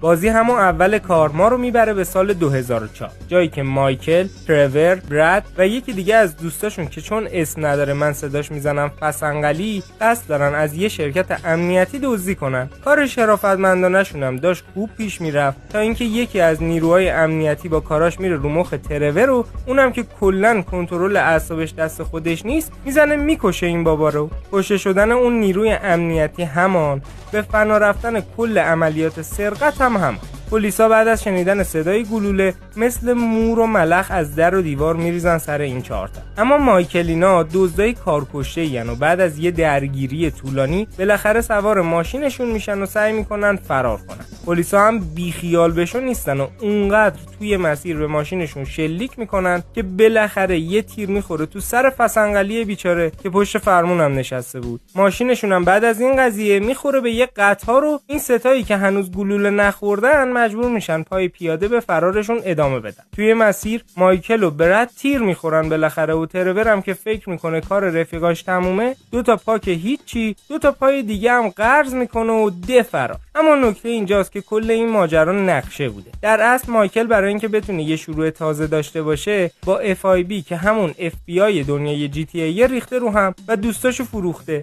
بازی همون اول کار ما رو میبره به سال 2004، جایی که مایکل، ترور، براد و یکی دیگه از دوستاشون که چون اسم نداره من صداش میزنم فسنگلی، قصد دارن از یه شرکت امنیتی دزدی کنن. کار شرافتمندانه‌شون هم داشت خوب پیش میرفت تا اینکه یکی از نیروهای امنیتی با کاراش میره رو مخ ترور رو، اونم که کلا کنترل اعصابش دست خودش نیست، میزنه میکشه این بابا رو. کشته شدن اون نیروی امنیتی همان، به فنا رفتن کل عملیات سرقت هم. پلیسا بعد از شنیدن صدای گلوله مثل مور و ملخ از در و دیوار میریزن سر این چهارتا. اما مایکلینا دزدای کارکشته‌این و بعد از یه درگیری طولانی بالاخره سوار ماشینشون میشن و سعی میکنن فرار کنن. پلیسا هم بیخیال بشون نیستن و اونقدر توی مسیر به ماشینشون شلیک میکنن که بالاخره یه تیر میخوره تو سر فسنگلی بیچاره که پشت فرمونم نشسته بود. ماشینشون هم بعد از این قضیه میخوره به یه قطار و این ستایی که هنوز گلوله نخوردن مجبور میشن پای پیاده به فرارشون ادامه بدن. توی مسیر مایکل و براد تیر میخورن بالاخره و ترورم که فکر میکنه کار رفیقاش تمومه، 2 تا پا که هیچی، 2 تا پای دیگه هم قرض میکنه و فرار. اما نکته اینجاست که کل این ماجرا نقشه بوده. در اصل مایکل برای اینکه بتونه یه شروع تازه داشته باشه با FIB که همون FBI دنیای GTA ریخته رو هم و دوستاشو فروخته.